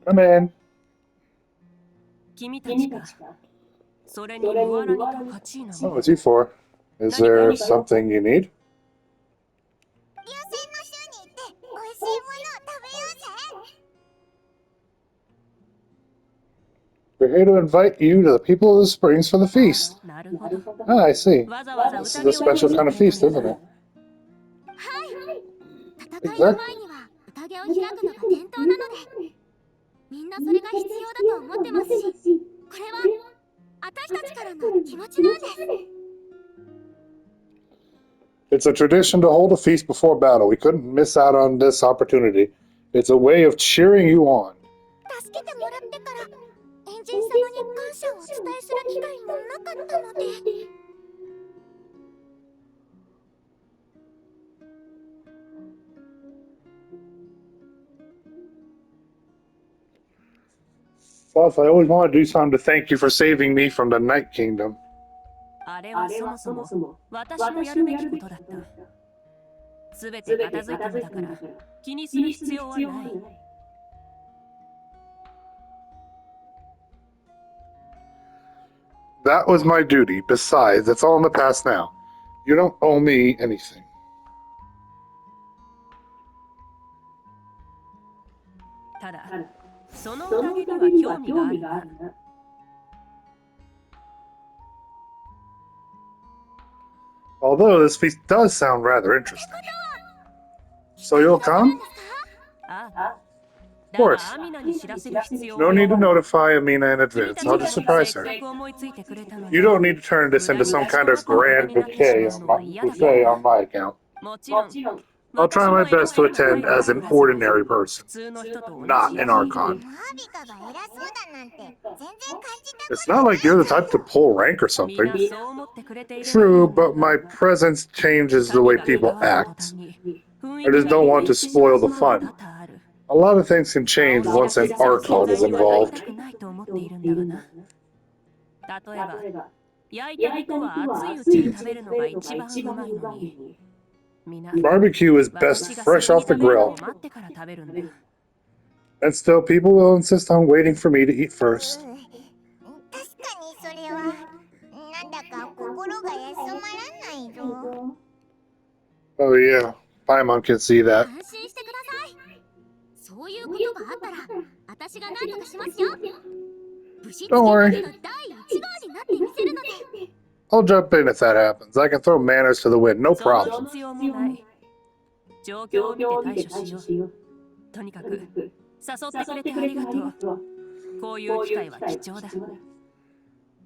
Come in. Oh, what's he for? Is there something you need? We're here to invite you to the people of the springs for the feast. Ah, I see. This is a special kind of feast, isn't it? Exactly. It's a tradition to hold a feast before battle. We couldn't miss out on this opportunity. It's a way of cheering you on. Boss, I always want to do something to thank you for saving me from the Night Kingdom. That was my duty. Besides, it's all in the past now. You don't owe me anything. Although this feast does sound rather interesting. So you'll come? Of course. No need to notify Amina in advance. I'll just surprise her. You don't need to turn this into some kind of grand bouquet on my account. I'll try my best to attend as an ordinary person, not an Archon. It's not like you're the type to pull rank or something. True, but my presence changes the way people act. I just don't want to spoil the fun. A lot of things can change once an Archon is involved. Barbecue is best fresh off the grill. And still, people will insist on waiting for me to eat first. Oh yeah, Paimon can see that. Don't worry. I'll jump in if that happens. I can throw manners to the wind, no problem.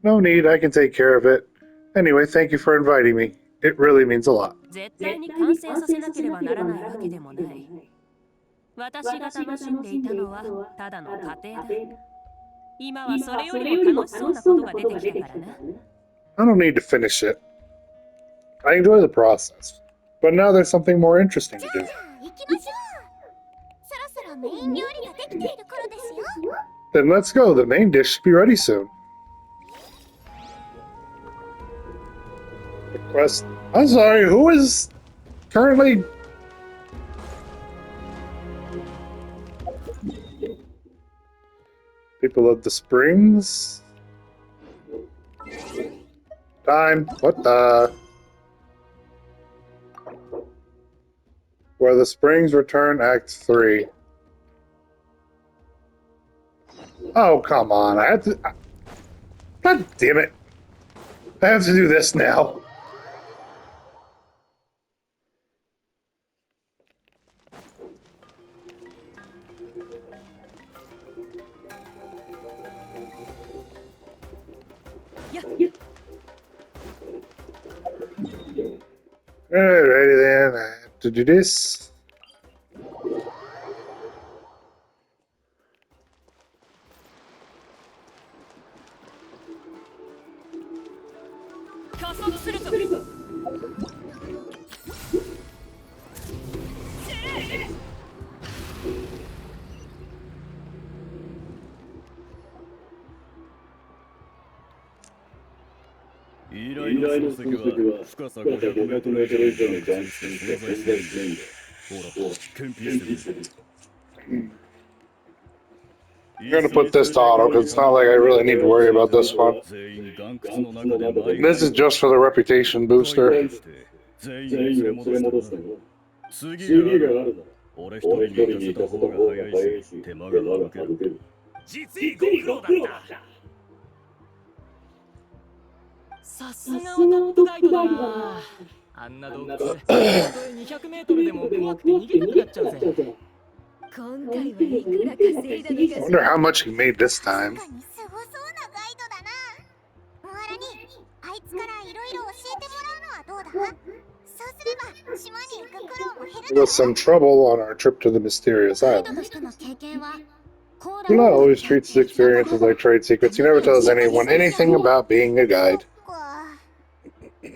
No need, I can take care of it. Anyway, thank you for inviting me. It really means a lot. I don't need to finish it. I enjoy the process. But now there's something more interesting to do. Then let's go. The main dish should be ready soon. Request. I'm sorry, who is currently... People of the Springs? Time. What the... Where the Springs Return Act 3. Oh, come on. I have to... God damn it. I have to do this now. Alrighty then, I have to do this. 依頼のその先は深さ500メートル以上の岩窟して存在しないんだ。ほら、検品してくれ。I'm gonna put this to auto because it's not like I really need to worry about this one. This is just for the reputation booster. 次があるなら俺一人に行かせた方が早いし手間が省ける。実にご苦労だった。さすがはトップガイドだな。あんな洞窟、たとえ200メートルでも怖くて逃げたくなっちゃうぜ。今回はいくら稼いだのかしら。 I wonder how much he made this time. すごそうなガイドだな。わらにあいつからいろいろ教えてもらうのはどうだ。そうすれば島に行く苦労も減るだろう。There was some trouble on our trip to the mysterious ガイド island. としての経験は Luna always treats his experiences like trade secrets. He never tells anyone anything about being a guide.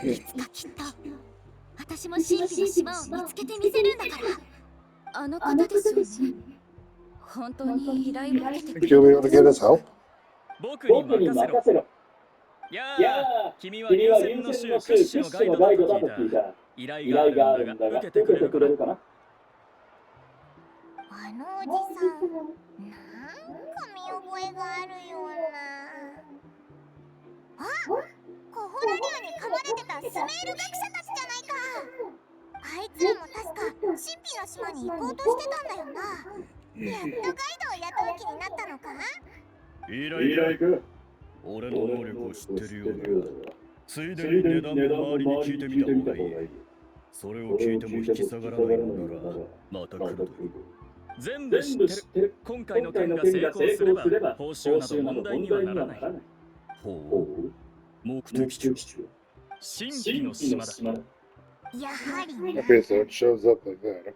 いつかきっと私も神秘の島を見つけてみせるんだから。あの方ですよね。本当に依頼を受けて Think you'll be able to get us help? 僕に任せろ。いやあ、君は流線の州屈指のガイドだと聞いた。依頼があるんだが受けてくれるかな。あのおじさん、なんか見覚えがあるような。あ、コホラ竜に噛まれてたスメール学者たちじゃないか。あいつらも確か神秘の島に行こうとしてたんだよな。やっとガイドを雇う気になったのか。依頼か。俺の能力を知ってるようだ。ついでに値段も周りに聞いてみた方がいい。それを聞いても引き下がらないのならまた来る。全部知ってる。今回の件が成功すれば報酬など問題にはならない。ほう。目的地は神秘の島だ。やはりね。 Okay, so it shows up like that. Okay.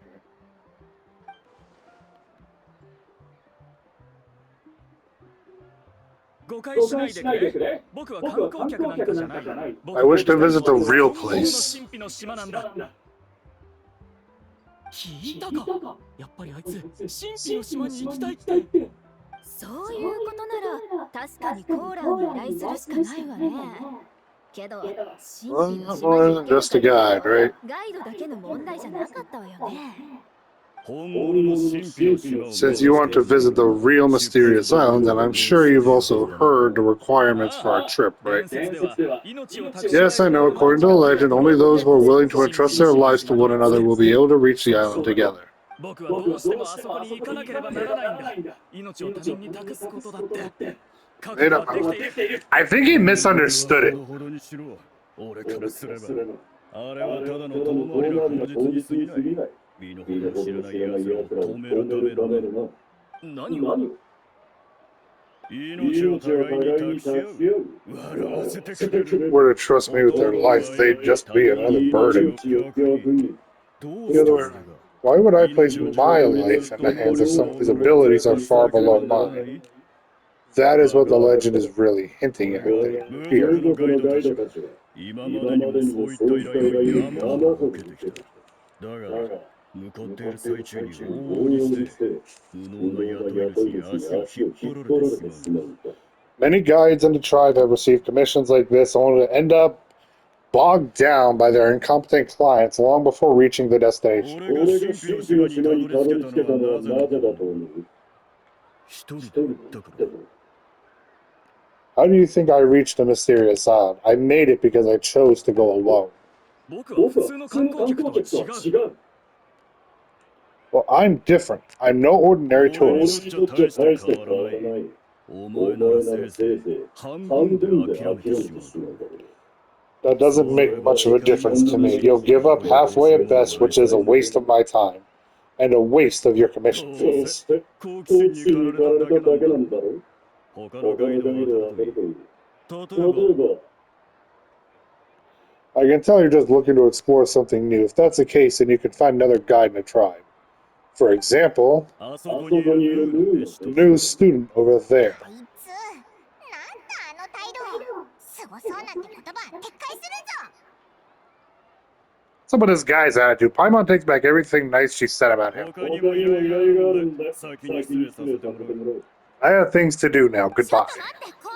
誤解しないでくれ。僕は観光客なんかじゃない。I wish to visit the real place. 神秘の島なんだ。聞いたか。やっぱりあいつ神秘の島に行きたいって。そういうことなら確かにコーラーに依頼するしかないわね。けど、神秘の島に行ける Just a guide, right? ガイドだけの問題じゃなかったわよね。Since you want to visit the real mysterious island, then I'm sure you've also heard the requirements for our trip, right? Yes, I know. According to the legend, only those who are willing to entrust their lives to one another will be able to reach the island together. 僕はどうしてもあそこに行かなければならないんだ。命を他人に託すことだって。 I think he misunderstood it. 俺からすればあれはただの遠回りが口実に過ぎない。身の程を知らない奴らを止めるための何を命を互いに託し合う。笑わせてくれる。 Were to trust me with their life, they'd just be another burden. The other way, why would I place my life in the hands of someone whose abilities are far below mine? That is what the legend is really hinting at here. 今までにもそういった依頼を山ほど受けてきた。だが向かっている最中に往々にして無能な雇い主に足を引っ張られてしまう。 Many guides in the tribe have received commissions like this only to end up bogged down by their incompetent clients long before reaching the destination. 俺が神秘の島にたどり着けたのはなぜだと思う？一人だから。 How do you think I reached the mysterious island? I made it because I chose to go alone. 僕は普通の観光客とは違う。 Well, I'm different. I'm no ordinary tourist. お前ならせいぜい半分で諦めてしまう。 That doesn't make much of a difference to me. You'll give up halfway at best, which is a waste of my time. And a waste of your commission fees. 好奇心に駆られただけなんだろ。他のガイドは例えば I can tell you're just looking to explore something new. If that's the case, then you can find another guide in the tribe. For example, あそこにいるthe new student over there. こいつ、なんだあの態度。すごそうなって言葉撤回するぞ。 Some of this guy's attitude. Paimon takes back everything nice she said about him. 他にもいろいろあるんだ。先に失礼させてもらう。 I have things to do now. ちょっ Goodbye. と待って、コー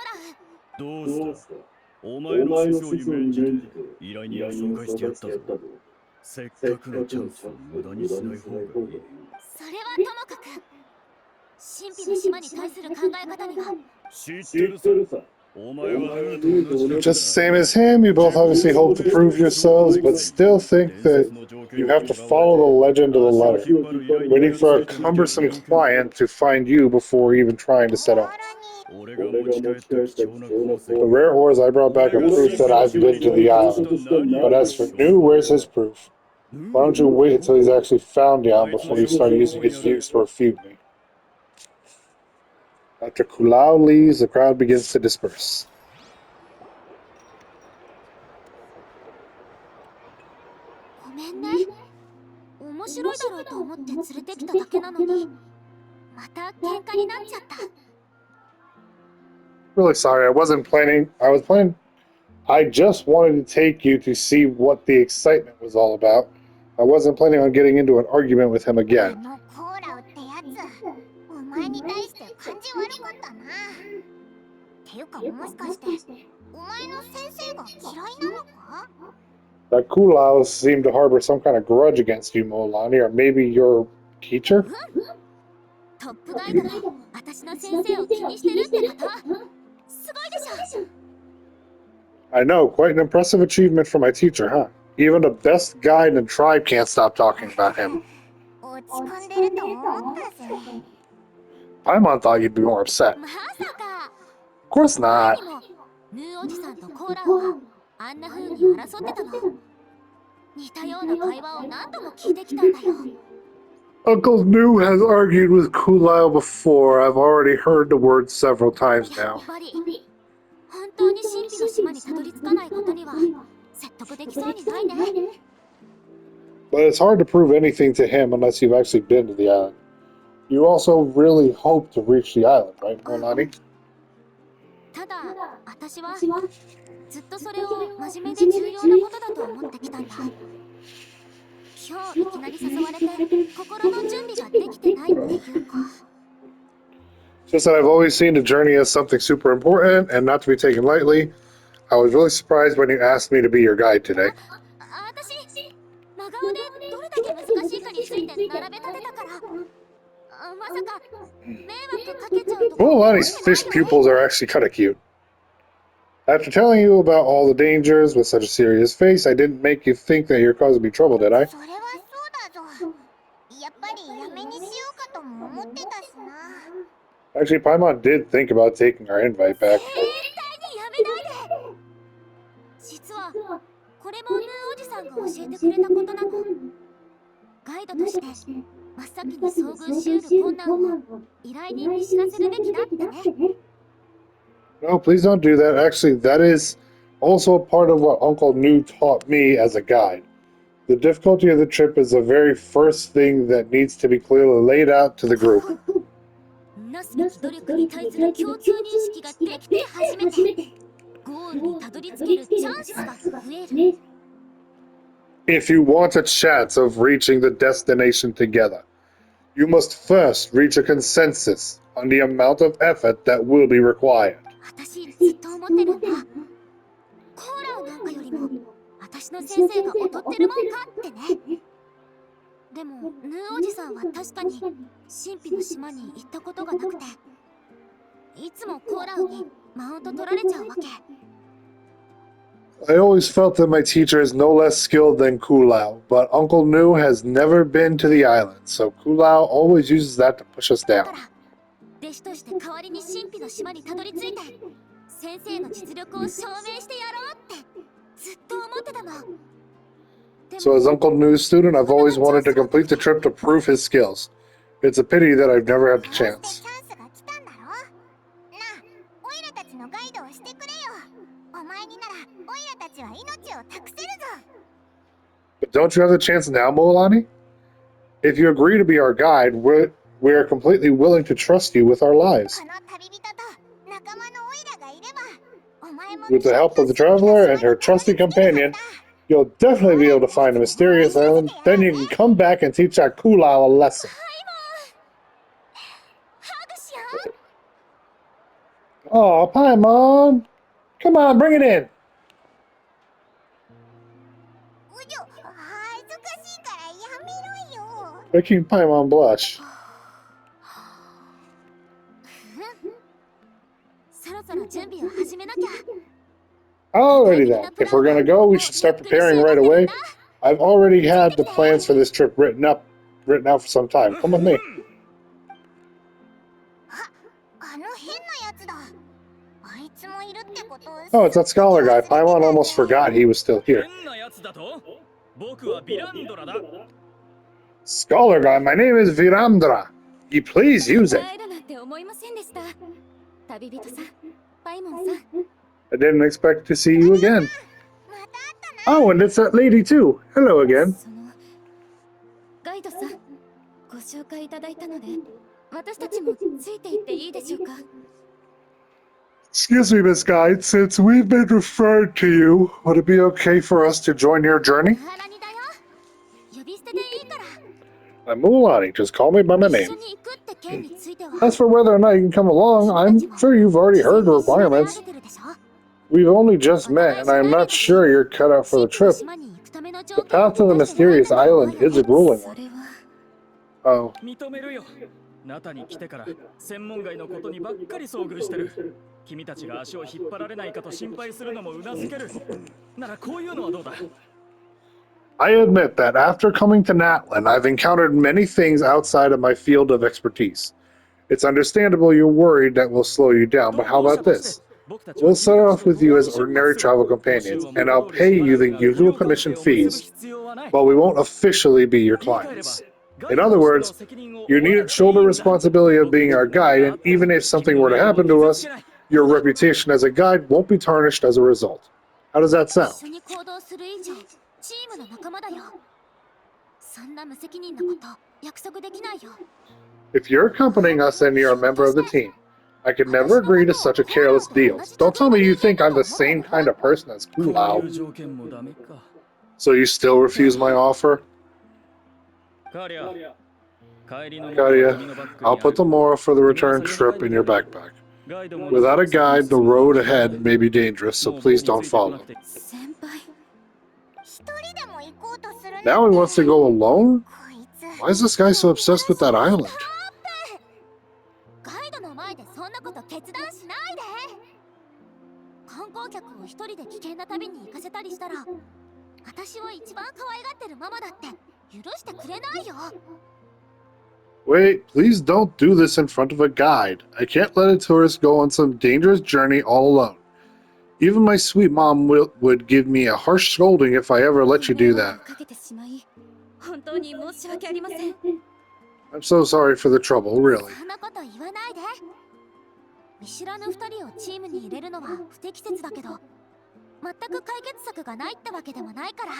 ラ。どうした？お前の師匠に免じて依頼人を紹介してやったぞ。せっかくのチャンスを無駄にしない方がいい。それはともかく神秘の島に対する考え方には知ってるさ。お前はルーと同じだからな。 Just the same as him, you both obviously hope to prove yourselves, but still think that you have to follow the legend to the letter, waiting for a cumbersome client to find you before even trying to set off. 俺が持ち帰った貴重な宝石。 The rare ores I brought back are proof that I've been to the island. But as for New, where's his proof? Why don't you wait until he's actually found you before you start using his views to refute me? After Kulao leaves, the crowd begins to disperse. ごめんね。面白いだろうと思って連れてきただけなのに、また喧嘩になっちゃった。Really sorry, I was planning. I just wanted to take you to see what the excitement was all about. I wasn't planning on getting into an argument with him again. あのコーラウってやつ、お前に対して感じ悪かったな。っていうかもしかしてお前の先生が嫌いなのか？ That Kulao seemed to harbor some kind of grudge against you, Molani, or maybe your teacher? トップガイドが私の先生を気にしてるってこと？すごいでしょ。 I know, quite an impressive achievement for my teacher, huh? Even the best guide in the tribe can't stop talking about him. 落ち込んでると思ったぜ。 Paimon thought you'd be more upset. まさか。 Of course not. でもヌーおじさんとコーラはあんな風に争ってたの。似たような会話を何度も聞いてきたんだよ。 Uncle New has argued with Kulao before. I've already heard the word several times や now. っぱり本当に神秘の島にたどり着かないことには説得できそうにないね。 But it's hard to prove anything to him unless you've actually been to the island. You also really hope to reach the island, right, Molani? ただ私はずっとそれを真面目で重要なことだと思ってきたんだ。今日いきなり誘われて心の準備ができてないっていうか。 Just that I've always seen the journey as something super important and not to be taken lightly. I was really surprised when you asked me to be your guide today. 私真顔でどれだけ難しいかについて並べ立てたからまさか迷惑かけちゃうとか。 Molani's fish pupils are actually kind of cute. After telling you about all the dangers with such a serious face, I didn't make you think that you're causing me trouble, did I? それはそうだぞ。やっぱりやめにしようかとも思ってたしな。 Actually, Paimon did think about taking our invite back. 絶対にやめないで。実はこれもヌーおじさんが教えてくれたことなの。ガイドとして真っ先に遭遇しうる困難を依頼人に知らせるべきだってね。 No, please don't do that. Actually, that is also a part of what Uncle New taught me as a guide. The difficulty of the trip is the very first thing that needs to be clearly laid out to the group. なすべき努力に対する共通認識ができて初めてゴールにたどり着けるチャンスが増える。 If you want a chance of reaching the destination together, you must first reach a consensus on the amount of effort that will be required. 私ずっと思ってるんだ。コーラをなんかよりも私の先生が劣ってるもんかってね。でもヌーおじさんは確かに神秘の島に行ったことがなくていつもコーラウにマウント取られちゃうわけ。 I always felt that my teacher is no less skilled than Kulao, but Uncle New has never been to the island, so Kulao always uses that to push us だ down. から弟子として代わりに神秘の島にたどり着いて先生の実力を証明してやろうってずっと思ってたの。 So as Uncle New's student, I've always wanted to complete the trip to prove his skills. It's a pity that I've never had the こうして chance. チャンスが来たんだろ。なあ、オイラたちのガイドをしてくれよ。お前にならオイラたちは命を託せるぞ。 But don't you have the chance now, Moalani? If you agree to be our guide, we are completely willing to trust you with our lives. この旅人と仲間のオイラがいれば、お前も With the help of the traveler and her trusty companion, you'll definitely be able to find a mysterious island. Then you can come back and teach that Kulao a lesson. ハグしよう。 Oh, Paimon! Come on, bring it in. うじょ、恥ずかしいからやめろよ。 Making Paimon blush. そろそろ準備を始めなきゃ。 Alrighty then. If we're gonna go, we should start preparing right away. I've already had the plans for this trip written out for some time. Come with me. あの変なやつだ。あいつもいるってこと。 Oh, it's that scholar guy. Paimon almost forgot he was still here. 変なやつだと？僕はヴィランドラだ。 Scholar guy, my name is Virandra. You please use it. 会えるなんて思いませんでした。旅人さん、パイモンさん。 I didn't expect to see you again. また会ったな。 Oh, and it's that lady too. Hello again. そのガイドさん、ご紹介いただいたので、私たちもついていっていいでしょうか。 Excuse me, Miss Guide. Since we've been referred to you, would it be okay for us to join your journey? ハラニだよ。呼び捨てでいいから。 I'm Mulani. Just call me by my 一 name. 緒に行くって件については。 As for whether or not you can come along, I'm sure you've already heard the requirements. We've only just met, and I'm not sure you're cut out for the trip. The path to the mysterious island is a grueling one. Oh, 認めるよ。ナタに来てから専門外のことにばっかり遭遇してる。君たちが足を引っ張られないかと心配するのもうなずける。ならこういうのはどうだ？ I admit that after coming to Natlan, I've encountered many things outside of my field of expertise. It's understandable you're worried that we'll slow you down, but how about this? We'll start off with you as ordinary travel companions, and I'll pay you the usual commission fees, but we won't officially be your clients. In other words, you needn't shoulder responsibility of being our guide, and even if something were to happen to us, your reputation as a guide won't be tarnished as a result. How does that sound? 一緒に行動する以上、チームの仲間だよ。そんな無責任なこと約束できないよ。 If you're accompanying us and you're a member of the team, I could never agree to such a careless deal. Don't tell me you think I'm the same kind of person as こうい Kulao. う条件もダメか。 So you still refuse my offer? カリア、帰りの Kadia, I'll put the moral for the return trip in your backpack. Without a guide, the road ahead may be dangerous, so please don't follow. 先輩、一人でも行こうとするなんて。 Now he wants to go alone? こいつ。 Why is this guy so obsessed with that island? ガイドの前でそんなこと決断しないで。観光客を一人で危険な旅に行かせたりしたら、私を一番可愛がってるママだって許してくれないよ。 Wait, please don't do this in front of a guide. I can't let a tourist go on some dangerous journey all alone. Even my sweet mom would give me a harsh scolding if I ever let you do that. かけてしまい、本当に申し訳ありません。 I'm so sorry for the trouble, really. そんなこと言わないで。見知らぬ二人をチームに入れるのは不適切だけど、全く解決策がないってわけでもないから。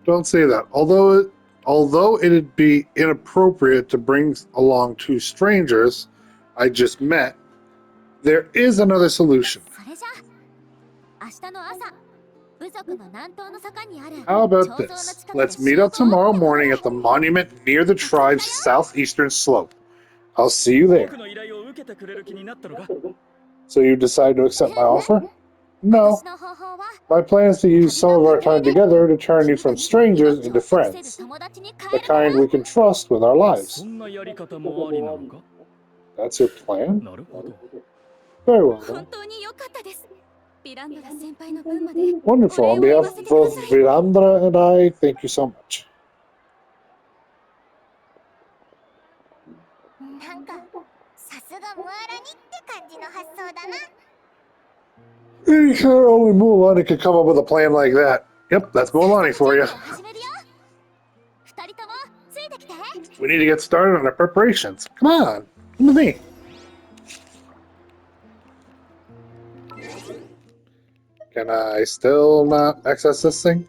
Don't say that. Although it'd be inappropriate to bring along two strangers I just met, there is another solution. それじゃあ、明日の朝、部族の南東の坂にある How about this? Let's meet up tomorrow morning at the monument near the tribe's southeastern slope. I'll see you there. 僕の依頼を受けてくれる気になったのか？ So you decide to accept my offer? No. 私の方法は My plan is to use some of our time together to turn you from strangers into friends, 友達に the 変える kind we can trust with our そ lives. んなやり方もありなのか？ That's your plan? なるほど。 Very well 本 then. 当に良かったです。ヴィランドラ先輩の分まで。 Wonderful. On behalf of both Virandra and I, thank you so much. なんか、さすがムアラニって感じの発想だな。 Only Mulani could come up with a plan like that. Yep, that's Mulani for you. 始めるよ。二人ともついてきて。 We need to get started on our preparations. Come on, come with me. Can I still not access this thing?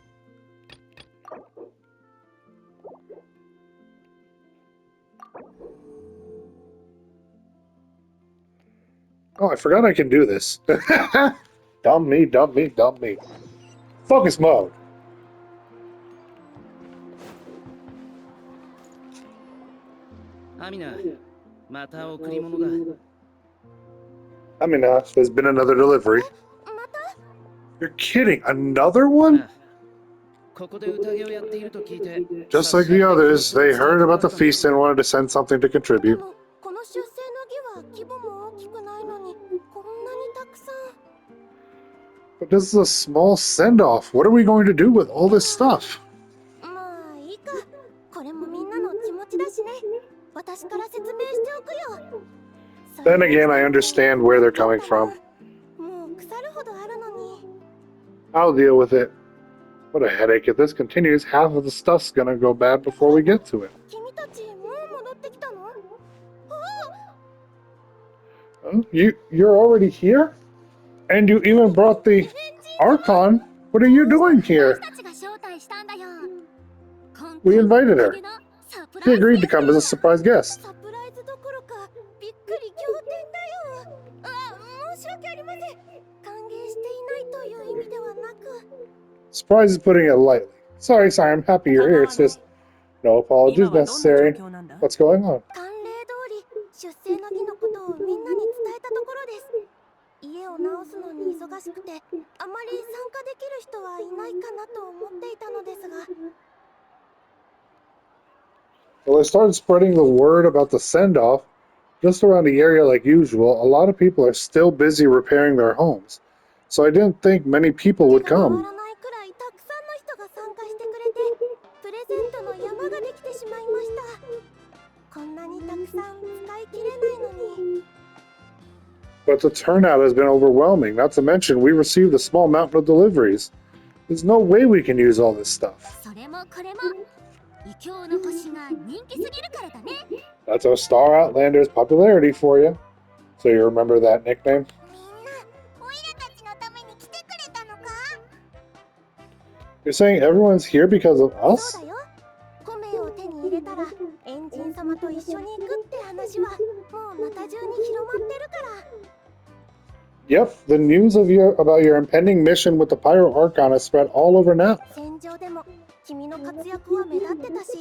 Oh, I forgot I can do this. Dumb me, dumb me, dumb me. Focus mode. Amina, また贈り物だ。 I mean, there's been another delivery. You're kidding. Another one? ここで宴をやっていると聞いて Just like the others, they heard about the feast and wanted to send something to で contribute. もこの出世の儀は規模も大きくないのにこんなにたくさん。 But this is a small send-off. What are we going to do with all this stuff? まあいいか。これもみんなの気持ちだしね。私から説明しておくよ。 Then again, I understand where they're coming from. もう腐るほどあるのに。 I'll deal with it. What a headache. If this continues, half of the stuff's gonna go bad before we get to it. 君たちもう戻ってきたの？ Oh, you're already here? And you even brought the Archon? What are you doing here? 私たちが招待したんだよ。 We invited her. She agreed to come as a surprise guest. サプライズどころかびっくり仰天だよ。あ、申し訳ありません。歓迎していないという意味ではなく。 Surprise is putting it lightly. Sorry, I'm happy you're here. It's just no apologies necessary. What's going on? 慣例通り出世の儀のことをみんなに伝えたところです。家を直すのに忙しくてあまり参加できる人はいないかなと思っていたのですが。 Well, I started spreading the word about the send-off just around the area like usual. A lot of people are still busy repairing their homes, so I didn't think many people would 手が回 come. らないくらいたくさんの人が参加してくれてプレゼントの山ができてしまいました。こんなにたくさん使い切れないのに。 But the turnout has been overwhelming. Not to mention, we received a small mountain of deliveries. There's no way we can use all this stuff. それもこれも異教の星が人気すぎるからだね。 That's our Star Outlander's popularity for you. So you remember that nickname? みんなオイラたちのために来てくれたのか？ You're saying everyone's here because of そう us? だよ。コメを手に入れたらエンジン様と一緒に行くって話はもうまた中に広まってるから。 Yep, the news about your impending mission with the Pyro Archon has spread all over now. 戦場でも君の活躍は目立ってたし、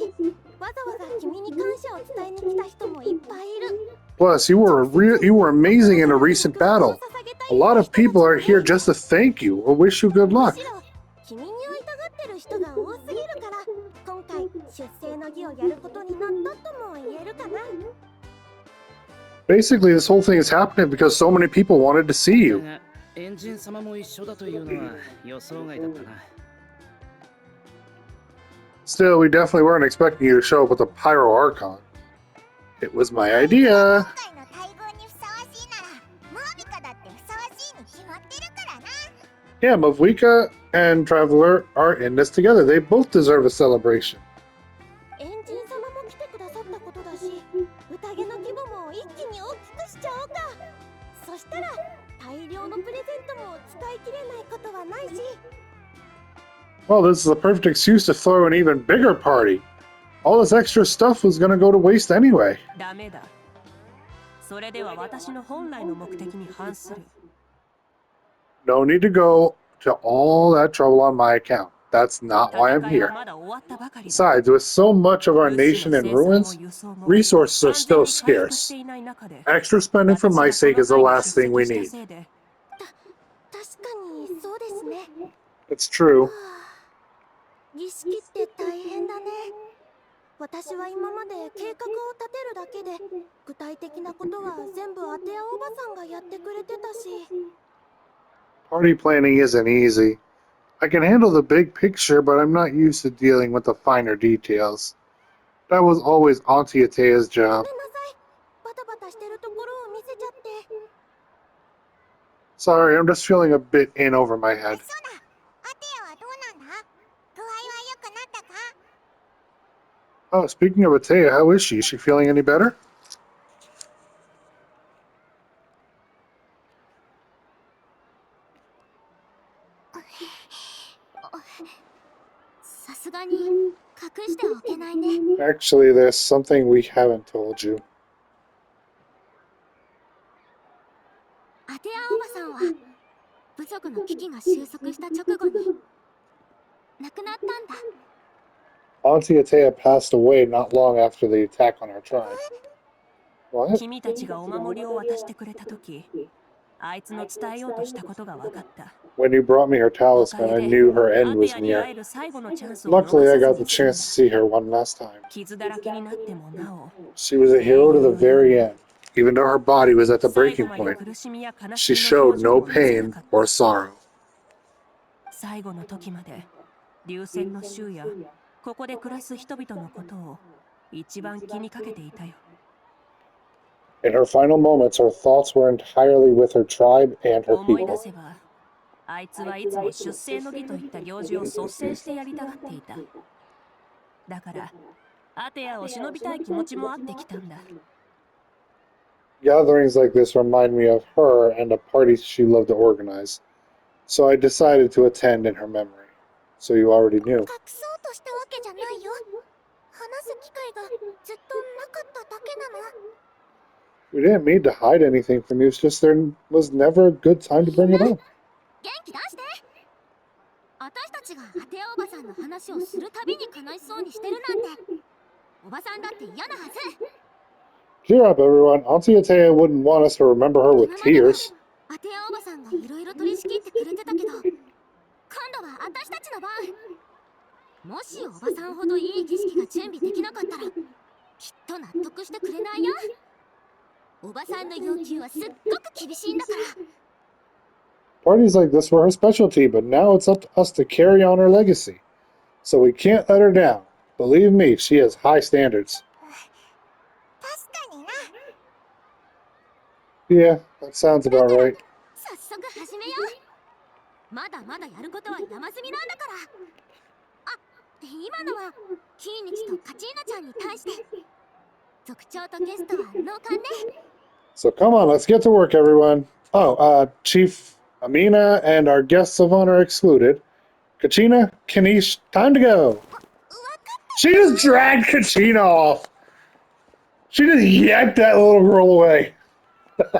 わざわざ君に感謝を伝えに来た人もいっぱいいる。 Plus, you were amazing in a recent battle. A lot of people are here just to thank you or wish you good む luck. しろ君に会いたがってる人が多すぎるから今回出世の儀をやることになったとも言えるかな。 Basically, this whole thing is happening because so many people wanted to see you. エンジン様も一緒だというのは予想外だったな。 Still, we definitely weren't expecting you to show up with a Pyro Archon. It was my idea. 今回の待遇にふさわしいならマービカだってふさわしいに決まってるからな。 Yeah, Mavwika and Traveler are in this together. They both deserve a celebration. エンジン様も来てくださったことだし、宴の規模も一気に大きくしちゃおうか。そしたら大量のプレゼントも使い切れないことはないし。 Well, this is a perfect excuse to throw an even bigger party. All this extra stuff was gonna go to waste anyway. ダメだ。それでは私の本来の目的に反する。 No need to go to all that trouble on my account. That's not why I'm 戦いは here. まだ終わったばかりだ。 Besides, with so much of our nation in ruins, resources are still scarce. Extra spending for my sake is the last thing we need. 確かにそうですね。 It's true. 儀式って大変だね。私は今まで計画を立てるだけで具体的なことは全部アテアおばさんがやってくれてたし。 Party planning isn't easy. I can handle the big picture, but I'm not used to dealing with the finer details. That was always Auntie Atea's ご job. めんなさい。バタバタしてるところを見せちゃって。 Sorry, I'm just feeling a bit in over my head. そうだ、アテアはどうなんだ？具合は良くなったか？ Oh, speaking of Atea, how is she? Is she feeling any better? さすがに隠しておけないね。 Actually, there's something we haven't told you. アテアおばさんは部族の危機が収束した直後に亡くなったんだ。 Auntie Atea passed away not long after the attack on our tribe. What? 君たちがお守りを渡してくれたとき、あいつの伝えようとしたことが分かった。 When you brought me her talisman, I knew her end アテ was アに会 near. える最後のチャンスを Luckily, 逃 I さ got ず the に chance to see her one last time. 傷だらけになってもなお She was a hero to the very end. Even though her body was at the 最後 breaking まで point, 苦しみや悲 she しみの showed 表情 no を見せな pain かっ or た。 sorrow. 最後の時まで流線の衆やここで暮らす人々のことを一番気にかけていたよ。 In her final moments, her thoughts were entirely with her tribe and her 思い出 people. せばあいつはいつも出世の儀といった行事を率先してやりたがっていた。だからアテアを忍びたい気持ちもあってきたんだ。 Gatherings like this remind me of her and the parties she loved to organize. So I decided to attend in her memory. So you already knew. 隠そうとしたわけじゃないよ。話す機会がずっとなかっただけなの。 We didn't mean to hide anything from you. It's just there was never a good time to bring it up. 元気出して。私たちがアテアおばさんの話をするたびに悲しそうにしてるなんて、おばさんだって嫌なはず。 Cheer up, everyone. Auntie Atea wouldn't want us to remember her with 今までは tears. アテアおばさんがいろいろ取り仕切ってくれてたけど、今度は私たちの番。もしおばさんほどいい儀式が準備できなかったら、きっと納得してくれないよ。おばさんの要求はすっごく厳しいんだから。 Parties like this were her specialty, but now it's up to us to carry on her legacy. So we can't let her down. Believe me, she has high standards. 確かにな。 Yeah, that sounds about right. 早速始めよう。まだまだやることは山積みなんだから。あ、今のはキーニチとカチーナちゃんに対して。族長とゲストは納棺ね。 So come on, let's get to work, everyone. Oh, Chief Amina and our guests of honor excluded. Kachina, Kanish, time to go. She just dragged Kachina off. She just yanked that little girl away.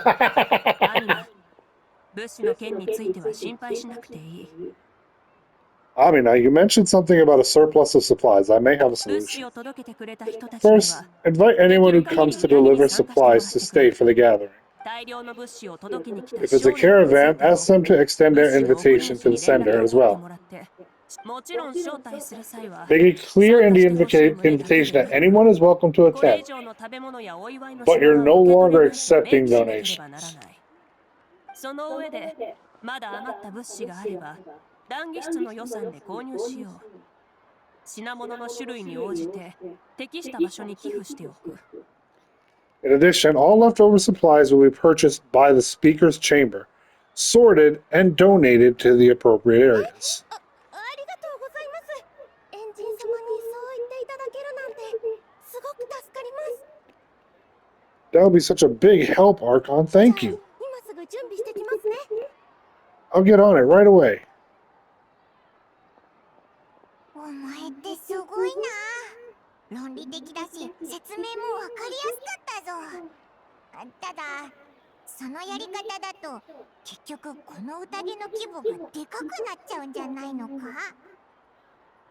アニマ、物資の件については心配しなくていい。 Amina, you mentioned something about a surplus of supplies. I may have a 物資 solution. を届けてくれた人たちに First, は invite anyone who comes to deliver supplies to stay for the gathering. 大量の物資を届けに来た If it's a 商人につい caravan, ても ask them to extend 物 their 資の送り invitation 主 to に the 連絡 sender を as 取って well. もらって、もちろん招待する際は Make a clear 参加してほしい Indian 旨だけ invitation で that anyone is welcome to これ attend, 以上の食べ物やお祝いの but 品 you're は no 受け取 longer れないと明 accepting 記しなければなら donations. ない。その上でまだ余った物資があれば談義室の予算で購入しよう。品物の種類に応じて適した場所に寄付しておく。 In addition, all leftover supplies will be purchased by the speaker's chamber, sorted, and donated to the appropriate areas. ありがとうございます。エンジン様にそう言っていただけるなんて、すごく助かります。 That would be such a big help, Archon. Thank you. 今すぐ準備してきますね。 I'll get on it right away. お前ってすごいな。論理的だし、説明もわかりやすかったぞ。ただ、そのやり方だと、結局この宴の規模がでかくなっちゃうんじゃないのか？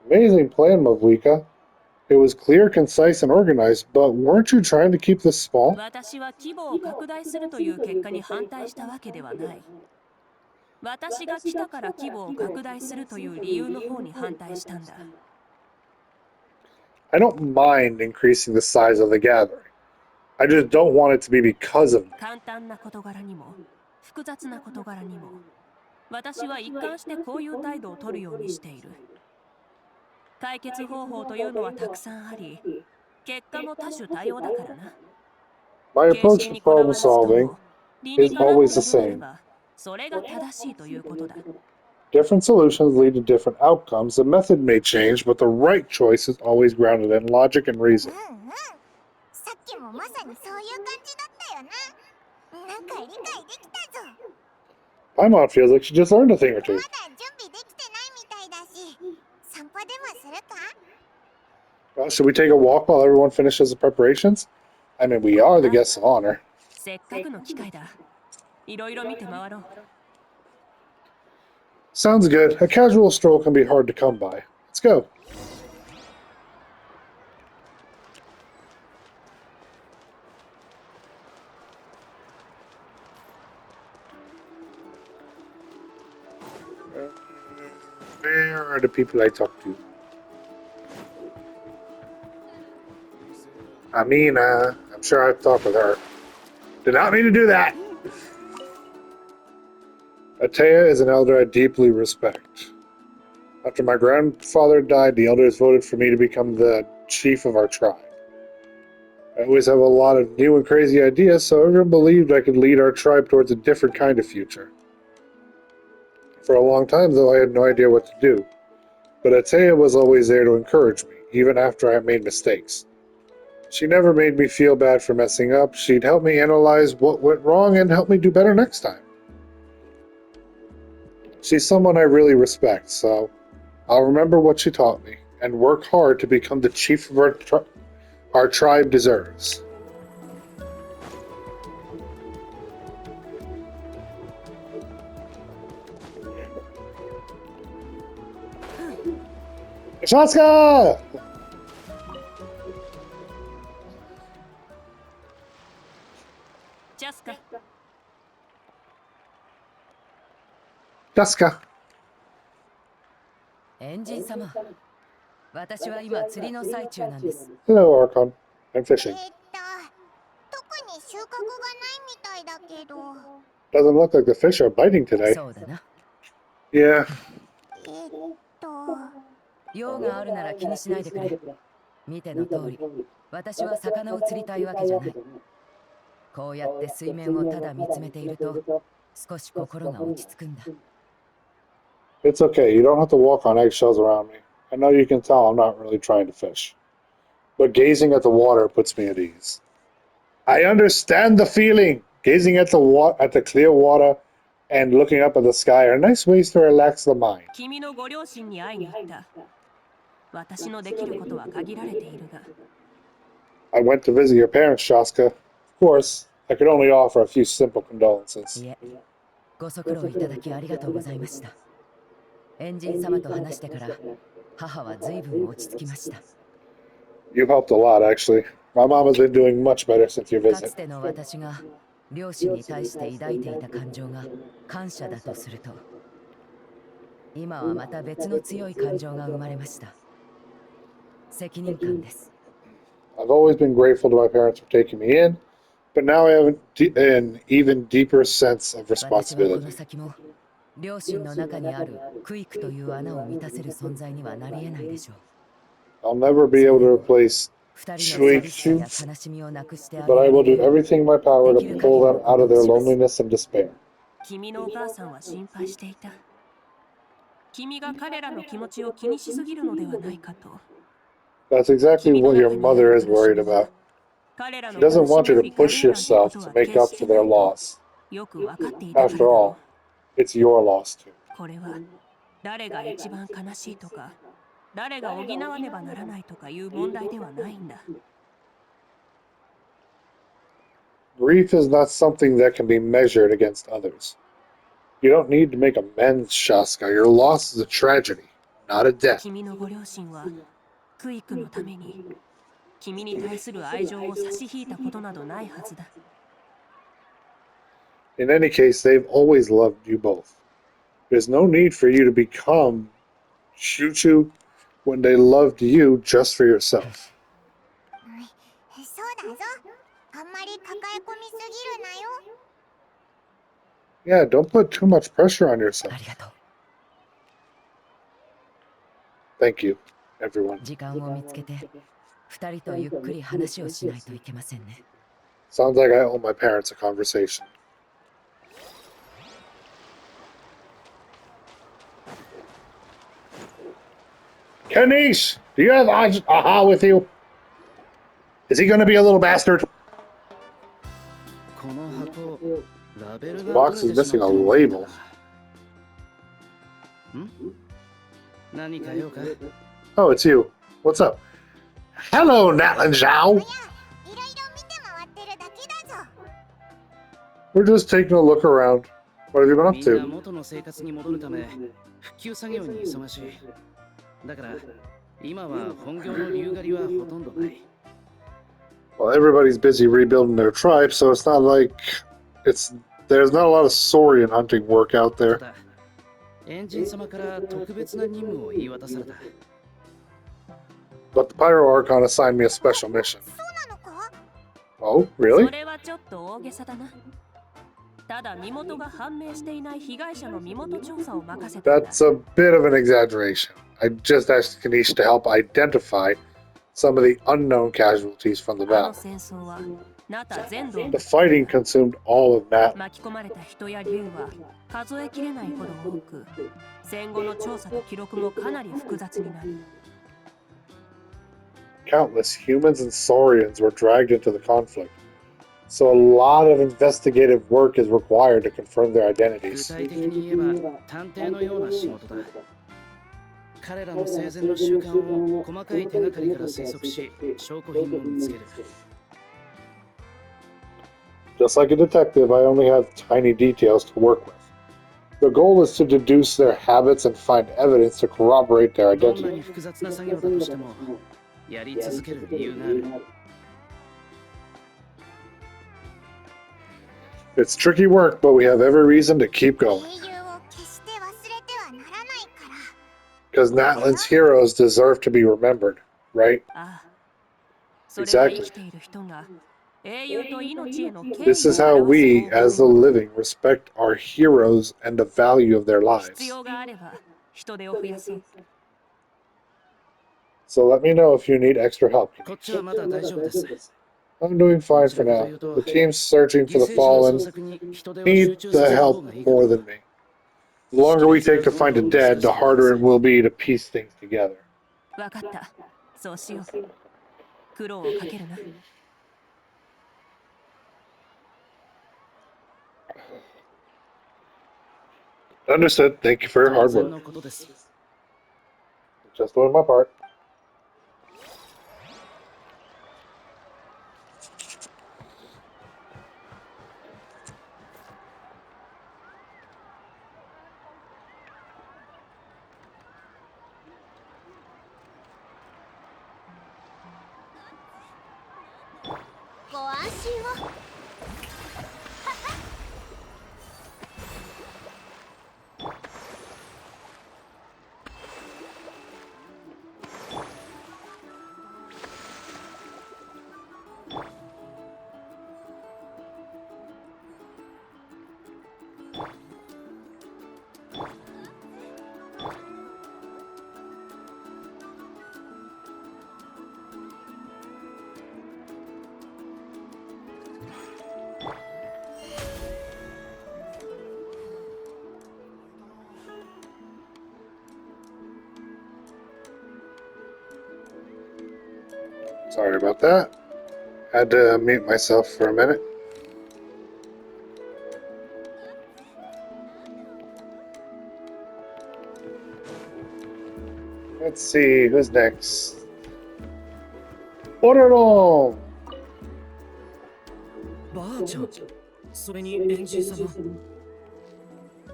Amazing plan, Mavlika. It was clear, concise, and organized, but weren't you trying to keep this small? 私は規模を拡大するという結果に反対したわけではない。私が来たから規模を拡大するという理由の方に反対したんだ。 I don't mind increasing the size of the gathering. I just don't want it to be because of me. 簡単な事柄にも複雑な事柄にも私は一貫してこういう態度を取るようにしている。解決方法というのはたくさんあり、結果も多種多様だからな。 My 形 approach 式 to にこだわ problem らずと solving も理に is かなっ always た the のであれ same. ばそれが正しいということだ。 Different solutions lead to different outcomes. The method may change, but the right choice is always grounded in logic and reason. さっきもまさにそういう感じだったよな。なんか理解できたぞ。 Paimon feels like she just learned a thing or ま two. だ準備できてないみたいだし、散歩でもするか？ Should we take a walk while everyone finishes the preparations? I mean, we are the guests of honor. せっかくの機会だ。いろいろ見て回ろう。 Sounds good. A casual stroll can be hard to come by. Let's go. Where are the people I talk to? Amina. I'm sure I've talked with her. Did not mean to do that. Atea is an elder I deeply respect. After my grandfather died, the elders voted for me to become the chief of our tribe. I always have a lot of new and crazy ideas, so everyone believed I could lead our tribe towards a different kind of future. For a long time, though, I had no idea what to do. But Atea was always there to encourage me, even after I made mistakes. She never made me feel bad for messing up. She'd help me analyze what went wrong and help me do better next time. She's someone I really respect, so I'll remember what she taught me and work hard to become the chief of our tribe deserves. Shaska! Jessica. Shaska. エンジン様、私は今釣りの最中なんです。 Hello, Archon. I'm fishing. 特に収穫がないみたいだけど。 Doesn't look like the fish are biting today. そうだな。 Yeah. 用があるなら気にしないでくれ。見ての通り、私は魚を釣りたいわけじゃない。こうやって水面をただ見つめていると、少し心が落ち着くんだ。 It's okay. You don't have to walk on eggshells around me. I know you can tell I'm not really trying to fish. But gazing at the water puts me at ease. I understand the feeling. Gazing at the clear water and looking up at the sky are nice ways to relax the mind. 君のご両親に会いに行った。私のできることは限られているが。I went to visit your parents, Shaska. Of course, I could only offer a few simple condolences. いえ、ご足労いただきありがとうございました。エンジン様と話してから、母は随分落ち着きました。 You helped a lot, actually. My mom has been doing much better since your か visit. つての私が両親に対して抱いていた感情が感謝だとすると、今はまた別の強い感情が生まれました。責任感です。 I've always been grateful to my parents for taking me in, but now I have an even deeper sense of 私はこの responsibility. 先も両親の中にあるクイックという穴を満たせる存在にはなり得ないでしょう。 I'll never be able to replace 二人の寂しさや Shuichi, 悲しみをなくしてあ but I げ will る do everything in my power to pull them out of their loneliness and despair. 君のお母さんは心配していた。君が彼らの気持ちを気にしすぎるのではないかと。 That's exactly what your mother is worried about. She doesn't want you to push yourself to make up for their loss. よくわかっていたからだ After ろ all, it's your loss too. う。これは誰が一番悲しいとか、誰が補わねばならないとかいう問題ではないんだ。 Grief is not something that can be measured against others. You don't need to make amends, Shaska. Your loss is a tragedy, not a death. 君のご両親はクイックのために君に対する愛情を差し引いたことなどないはずだ。 In any case, they've always loved you both. There's no need for you to become Chuchu when they loved you just for yourself. そうだぞ。あんまり抱え込みすぎるなよ。 Yeah, don't put too much pressure on あ yourself. りがとう。 Thank you, everyone. 時間を見つけて二人とゆっくり話をしないといけませんね。 Sounds like I owe my parents a conversation. Kanish, do you have Aha with you? Is he going to be a little bastard? この箱、ラベル The が box is missing a label. 何か用か Oh, it's you. What's up? Hello, Natlan Zhao. いろいろ見て回ってるだけだぞ。 We're just taking a look around. What have you been up みんな to? 元の生活に戻るため復旧作業に忙しい。だから今は本業の竜狩りはほとんどない。 Well, everybody's busy rebuilding their tribe, so it's not like there's not a lot of saurian hunting work out た there. だエンジン様から特別な任務を言い渡された。 But the Pyro Archon assigned me a special mission. そうなのか？ Oh, そ really? れはちょっと大げさだな。ただ身元が判明していない被害者の身元調査を任せたんだ。 That's a bit of an exaggeration. I just asked Kanish to help identify some of the unknown casualties from the あの battle. 戦争はナタ全土を The fighting consumed all of that. 巻き込まれた人や竜は数えきれないほど多く、戦後の調査と記録もかなり複雑になる。 Countless humans and Saurians were dragged into the conflict, so a lot of investigative work is required to confirm their 具 identities. 体的に言えば探偵のような仕事だ。彼らの生前の習慣を細かい手がかりから推測し、証拠品を見つける。 Just like a detective, I only have tiny details to work with. The goal is to deduce their habits and find evidence to corroborate their どんな identity. に複雑な作業だとしても、やり続ける理由がある。 It's tricky work, but we have every reason to keep 英 going. 雄を決して忘れてはならないから。 Because Natlan's heroes deserve to be remembered, right? ああ、それは生きている人が英雄と命への敬意を This is how 表 we, す方 as the 法。 living, respect our heroes and the value of their 必 lives. 要があれば人手を増やそう。 So let me know if you need extra help. こっちはまだ大丈夫です。 I'm doing fine for now. The team searching 犠 for the 牲者の捜 fallen 索に人手を集 need 中 the させた方 help がいいか more と。 than me. The longer we take to find the dead, the harder it will be to piece things together. わかった。そうしよう。苦労をかけるな。 Understood. Thank you for your 当 hard 然 work. のことです。 Just doing my part. Go ご安心を。 Sorry about that. Had to mute myself for a minute. Let's see, who's next? Ororo! ばあちゃん、それにエンジン様。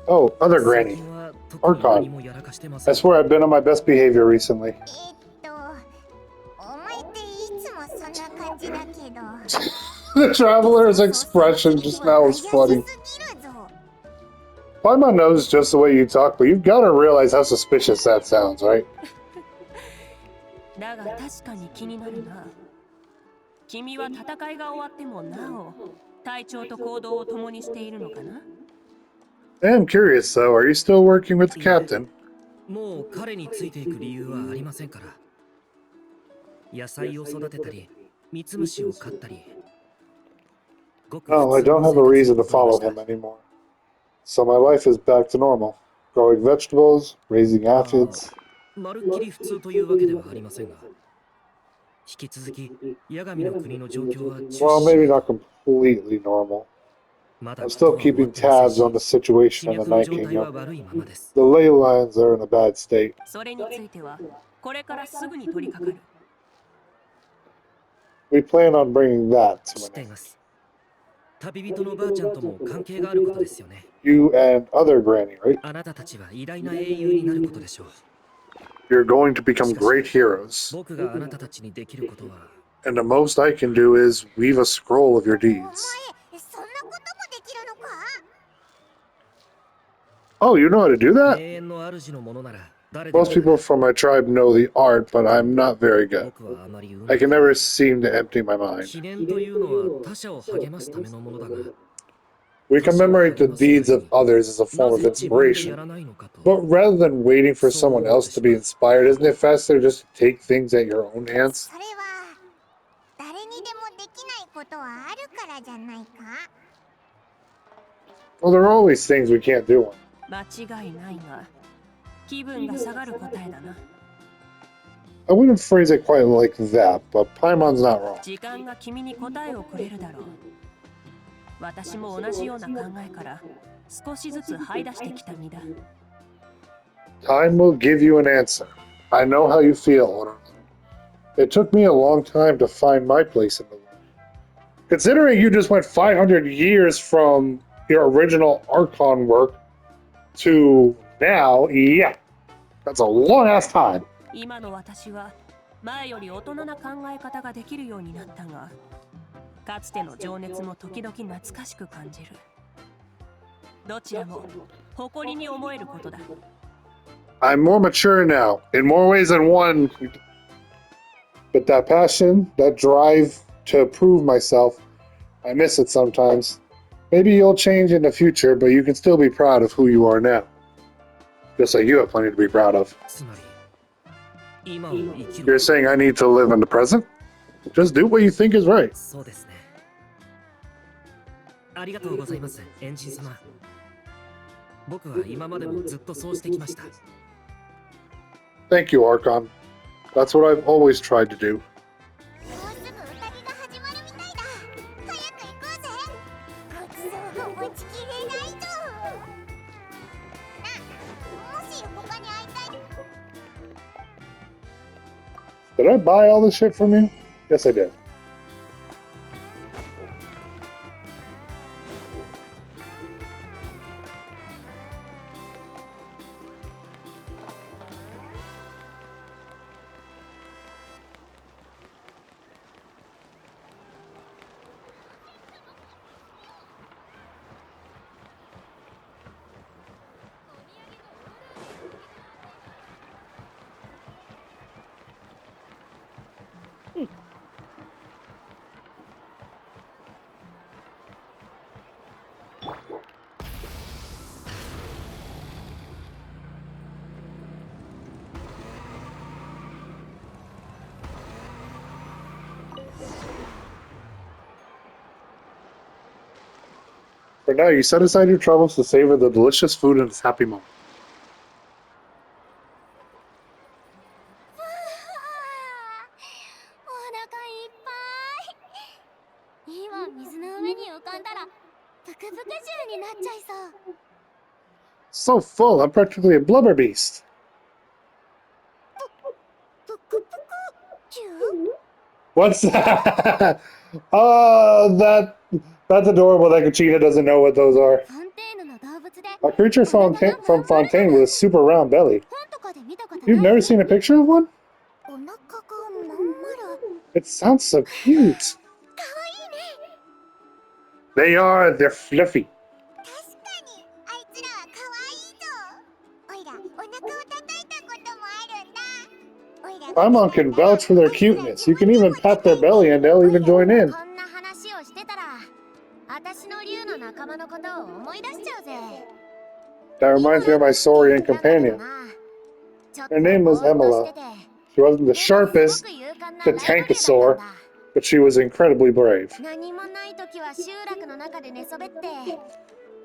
Oh, other 最 granny. 近は特に何もやらかしてませ I ん。 swear I've been on my best behavior recently. お前っていつもそんな感じだけど。 The traveler's expression just now was funny. By my nose just the way you talk, but you've got to realize how suspicious that sounds, right? だが確かに気になるな。君は戦いが終わってもなお隊長と行動を共にしているのかな？ I am curious though, are you still working with the captain? もう彼についていく理由はありませんから。野菜を育てたり、ミツムシを飼ったり。 No, I don't have a reason to follow him anymore. So my life is back to normal. Growing vegetables, raising aphids. まるっきり普通というわけではありませんが、引き続き八神の国の状況は注 Well, 視 maybe し、 not completely normal. まだ I'm still keeping tabs on the 気 situation in 脈 the の Night 状態は Kingdom. 悪いままです。 The ley lines are in a bad state. それについてはこれからすぐに取り掛かる。 We plan on bringing that 知 to ってい an end. ます。旅人のばあちゃんとも関係があることですよね。 You and other granny, right? あなたたちは偉大な英雄になることでしょう。 You're going to become great heroes. 僕があなたたちにできることは、 And the most I can do is weave a scroll of your お前 deeds. そんなこともできるのか？ Oh, you know how to do that? 永遠の主のものなら誰でも Most people from my tribe know the art, but I'm not very good. 僕はあまりうま I く can never seem to empty my mind. 記念というのは他者を励ますためのものだが We commemorate the deeds of others as a な form of ぜ自分でや inspiration. らないのかと But rather than waiting for someone else to be inspired, isn't it faster just to take things at your own hands? それは誰にでもできないことはあるからじゃないか。 Well, there are always things we can't do. 間違いないが気分が下がる答えだな。 I wouldn't phrase it quite like that, but Paimon's not wrong. 時間が君に答えをくれるだろう。私も同じような考えから少しずつ這い出してきた身だ。 Time will give you an answer. I know how you feel. It took me a long time to find my place in the world. Considering you just went 500 years from your original Archon work to now, yeah, that's a long ass time. 今の私は前より大人な考え方ができるようになったが、かつての情熱も時々懐かしく感じる。どちらも誇りに思えることだ。 I'm more mature now, in more ways than one. But that passion, that drive to prove myself, I miss it sometimes. Maybe you'll change in the future, but you can still be proud of who you are now. Just like you have plenty to be proud of. つまり今を生き You're る saying I need to live in the present? Just do what you think is right. そうですね。ありがとうございます、エンジン様。僕は今までもずっとそうしてきました。 Thank you, Archon. That's what I've always tried to do. もうすぐ宴が始まるみたいだ。早く行こうぜ。ごちそうを持ちきれないぞ。もし他に会いたい Did I buy all this shit from you? Yes, I did. For now, you set aside your troubles to savor the delicious food in this happy moment. お腹いっぱい。今水の上に浮かんだらぷくぷく獣になっちゃいそう。 So full, I'm practically a blubber beast. ぷくぷく獣？ What's that? That's adorable that Kachina doesn't know what those are. フォンテーヌの動物で A creature from Fontaine with a super round belly. 本とかで見たこと You've ない？ never seen a picture of one? お腹がまん丸。 It sounds so cute. かわいいね。 They are, they're fluffy. 確かにあいつらは可愛いぞ。おいらお腹を叩いたこともあるんだ。おいら Paimon can vouch for their cuteness. You can even pat their belly and they'll even join in. こんな話をしてたら私の竜の仲間のことを思い出しちゃうぜ。 That reminds me of my Saurian companion. Her name was Emila. She wasn't the sharpest, the tankosaur, but she was incredibly brave. 何もない時は集落の中で寝そべって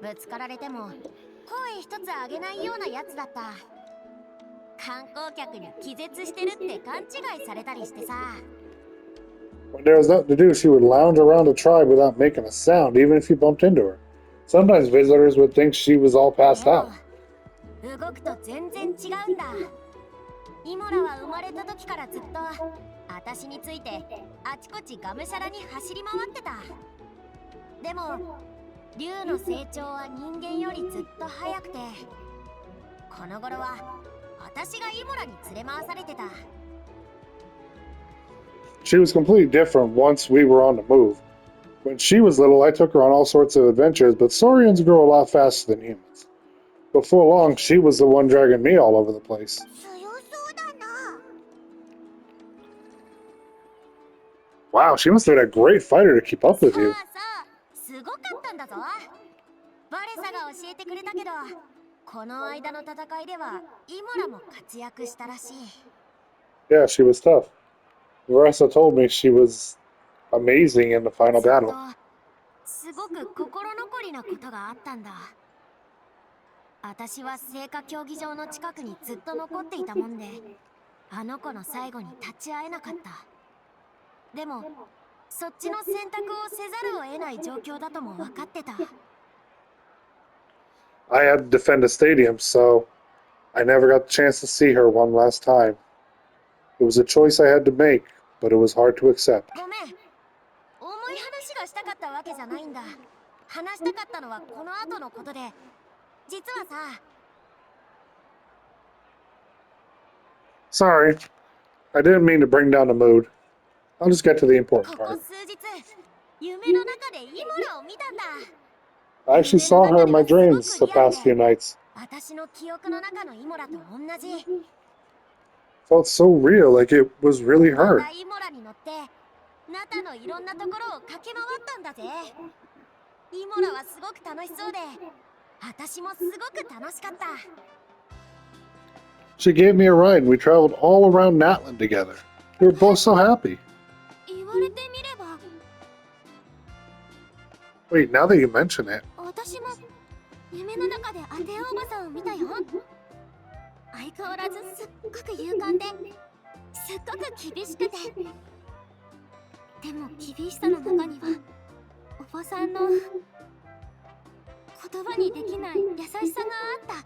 ぶつかられても声一つ上げないようなやつだった。観光客に気絶してるって勘違いされたりしてさ。 When there was nothing to do, she would lounge around the tribe without making a sound, even if you bumped into her. Sometimes visitors would think she was all passed で out. も動くと全然違うんだ。イモラは生まれた時からずっと私についてあちこちがむしゃらに走り回ってた。でも竜の成長は人間よりずっと早くて、この頃は私がイモラに連れ回されてた。 She was completely different once we were on the move. When she was little, I took her on all sorts of adventures, but Saurians grow a lot faster than humans. Before long, she was the one dragging me all over the place. 強そうだな。 Wow, she must have been a great fighter to keep up さ with you. あさあ、すごかったんだぞ。バレサが教えてくれたけど、この間の戦いではイモラも活躍したらしい。Yeah, she was tough. Marissa told me she was amazing in the final ずっ battle. とすごく心残りなことがあったんだ。私は聖火競技場の近くにずっと残っていたもんで、あの子の最後に立ち会えなかった。でもそっちの選択をせざるを得ない状況だとも分かってた。 I had to defend a stadium, so I never got the chance to see her one last time. It was a choice I had to make, but it was hard to accept. ごめん、重い話がしたかったわけじゃないんだ。話したかったのはこの後のことで、実はさ。 Sorry, I didn't mean to bring down the mood. I'll just get to the important ここ part. 数日、夢の中でイモラを見たんだ。 I actually saw her in my dreams the past few nights. 私の記憶の中のイモラと同じ。 Felt so real, like it was really ま her. たイモラに乗ってナタのいろんなところを駆け回ったんだぜ。イモラはすごく楽しそうで、私もすごく楽しかった。 She gave me a ride and we traveled all around Natland together. We were both so happy. 言われてみれば、 Wait, now that you mention it, 私も夢の中でアテアおばさんを見たよ。相変わらずすっごく勇敢で、すっごく厳しくて、でも厳しさの中にはおばさんの言葉にできない優しさがあっ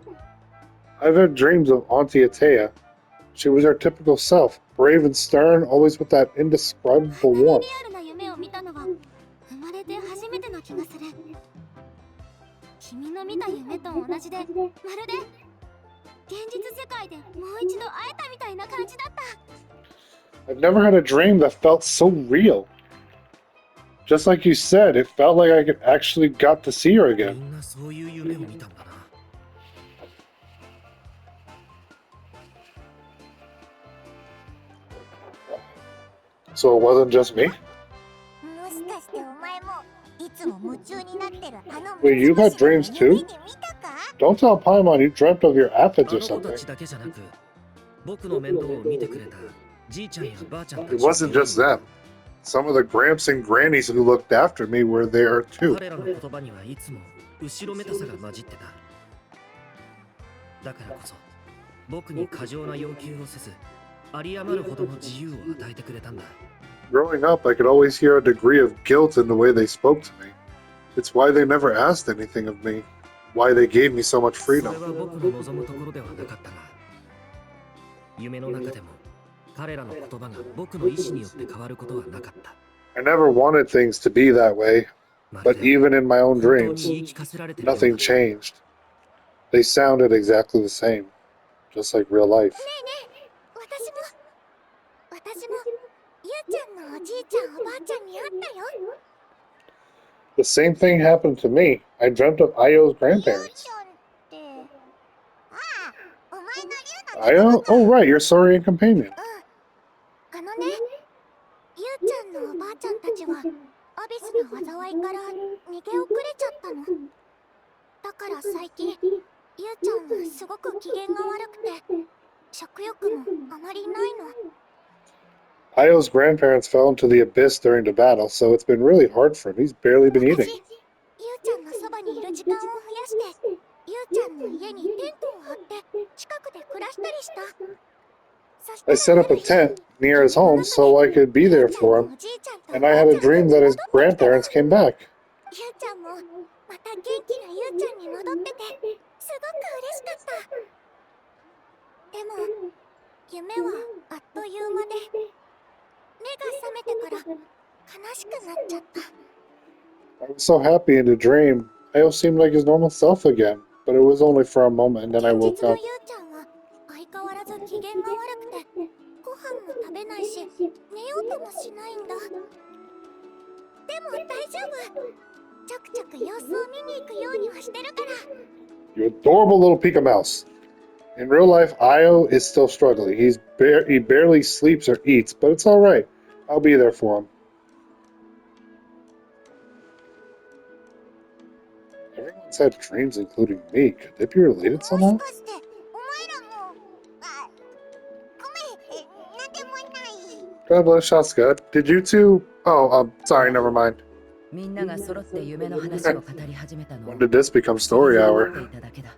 た。 I've had dreams of Auntie Atea. She was her typical self, brave and stern, always with that indescribable リ warmth. アルな夢を見たのは生まれて初めての気がする。君の見た夢と同じで、まるで現実世界でもう一度会えたみたいな感じだった。 I've never had a dream that felt so real. Just like you said, it felt like I could actually got to see her み again. んなそういう夢を見たんだな。 So it wasn't just me? もしかしてお前もいつも夢中になってるあの Wait, you've had dreams 夢 too? で見たか？ Don't tell Paimon you dreamt of your あ aphids の or 子た something. ちだけじゃなく、僕の面倒を見てくれたじいちゃんやばあちゃんた It ち wasn't just them. Some of the gramps and grannies who looked after me were there too. 彼らの言葉にはいつも後ろめたさが混じってた。だからこそ僕に過剰な要求をせず、有り余るほどの自由を与えてくれたんだ。 Growing up, I could always hear a degree of guilt in the way they spoke to me. It's why they never asked anything of me, why they gave me so much それ freedom. は僕の望むところではなかったが、夢の中でも彼らの言葉が僕の意志によって変わることはなかった。 I never wanted things to be that way, まる but で even in my own 本当 dreams, に言い聞かせられてるよう nothing だ。 changed. They sounded exactly the same, just like real life. 私もゆうちゃんのおじいちゃんおばあちゃんに会ったよ。 The same thing happened to me. I dreamt of Io's ゆう grandparents. ちゃんってああ、お前の竜の Io? Oh, right, your Saurian companion. あのね、ゆうちゃんのおばあちゃんたちはアビスの災いから逃げ遅れちゃったの。だから最近ゆうちゃんはすごく機嫌が悪くて食欲もあまりないの。 Io's grandparents fell into the abyss during the battle, so it's been really hard for him. He's barely been 私、 eating. ゆうちゃんのそばにいる時間を増やしてゆうちゃんの家にテントを張って近くで暮らしたりした。そした I ら set up a tent near his home so I could be there for him, and I had a dream that his grandparents came back. ゆうちゃんもまた元気なゆうちゃんに戻っててすごく嬉しかった。でも夢はあっという間で目が覚めてから悲しくなっちゃった。 I was so happy in the dream. Io seemed like his normal self again, but it was only for a moment, and then I 現 woke 実の up. ゆうちゃんは相変わらず機嫌が悪くてご飯も食べないし寝ようともしないんだ。でも大丈夫、ちょくちょく様子を見に行くようにはしてるから。You adorable little Pika mouse. In real life, Io is still struggling. He barely sleeps or eats, but it's all right. I'll be there for him. Everyone's had dreams, including me. Could they be related somehow? もしかしてお前らもごめんなんでもない God bless Shaska. Did you two? Oh, sorry, never mind. みんなが揃って夢の話を語り始めたのを When did this become 不思議 story に思っ hour? ていただけだ。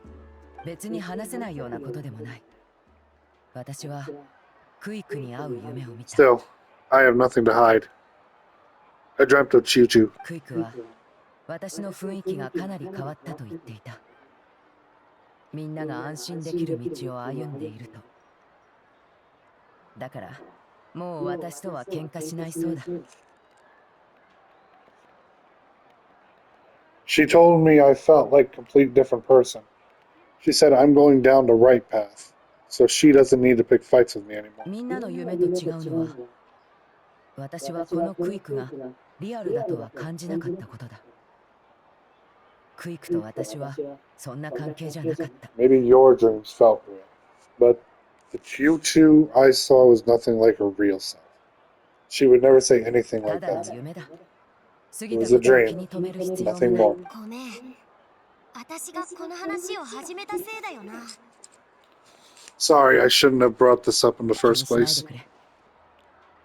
別に話せないようなことでもない。私はクイクに会う夢を見た。 Still, I have nothing to hide. I dreamt of Choo Choo. クイクは私の雰囲気がかなり変わったと言っていた。みんなが安心できる道を歩んでいると。だからもう私とは喧嘩しないそうだ。 She told me I felt like a complete different person. She said I'm going down the right path, so she doesn't need to pick fights with me anymore. みんなの夢と違うのは、私はこのクイクがリアルだとは感じなかったことだ。クイクと私はそんな関係じゃなかった。 Maybe your dreams felt real, but the Choo Choo I saw was nothing like her real self. She would never say anything た like だの that. 夢だ。過 It ぎた was こ a とを気に dream, 留める必要も nothing ない。 more. ごめん私がこの話を始めたせいだよな Sorry, I shouldn't have brought this up in the 気に first しないで place. くれ。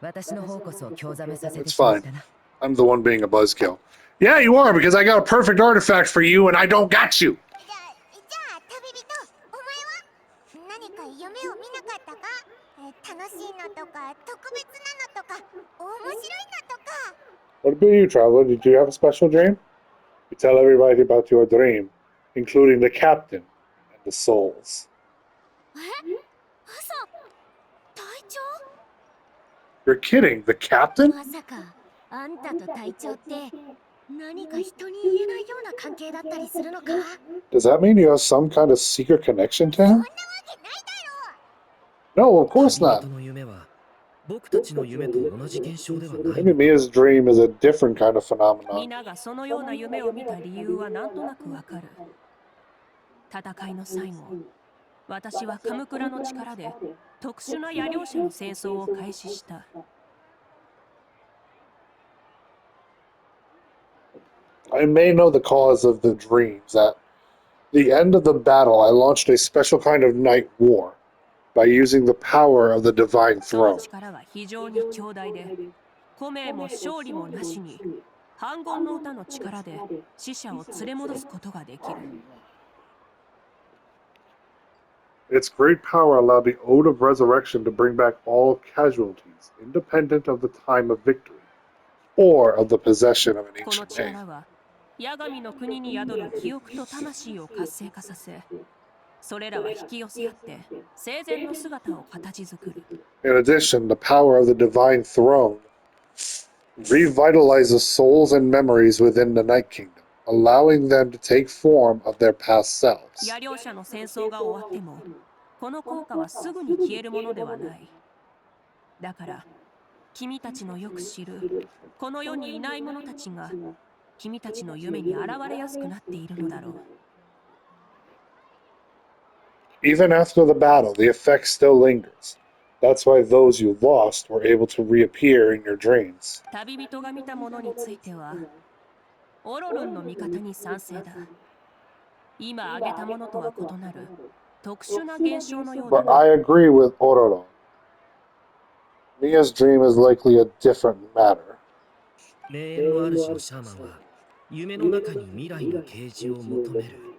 私の方こそ興ざめさせて It's しまっ fine. たな。 I'm the one being a buzzkill. Yeah, you are, because I got a perfect artifact for you and I don't got you. じゃあ旅人お前は何か夢を見なかったか楽しいのとか特別なのとか面白いのとか What about you, Traveler? Did you have a special dream? You tell everybody about your dream, including the captain and the souls. 朝隊長 You're kidding, the captain? まさかあんたと隊長って何か人に言えないような関係だったりするのか Does that mean you have some kind of secret connection to そんな him? わけないだろ No, of course 旅 not. 人の夢は僕たちの夢と同じ現象ではない Maybe のか。 Mia's dream is a different kind of phenomenon. 皆がそのような夢を見た理由はなんとなくわかる。戦いの最後、私はカムクラの力で特殊な野猟者の戦争を開始した。 I may know the cause of the dreams. At the end of the battle, I launched a special kind of night war by using the power of the divine その throne. 力は非常に強大で、古名も勝利もなしに、反言の歌の力で死者を連れ戻すことができる。 Its great power allowed the Ode of Resurrection to bring back all casualties, independent of the time of victory, or of the possession of an この ancient name. 力は、八神の国に宿る記憶と魂を活性化させ、それらは引き寄せ合って生前の姿を形作る。 In addition, the power of the divine throne revitalized the souls and memories within the Night Kingdom, allowing them to take form of their past selves. 野猟者の戦争が終わっても、この効果はすぐに消えるものではない。だから、君たちのよく知る、この世にいない者たちが、君たちの夢に現れやすくなっているのだろう。 Even after the battle, the effect still lingers. That's why those you lost were able to reappear in your dreams. 旅人が見たものについては、オロルンの味方に賛成だ。今挙げたものとは異なる特殊な現象のようだ But な。 I agree with Ororo. Mia's dream is likely a different matter. 霊園の主のシャーマンは夢の中に未来の啓示を求める。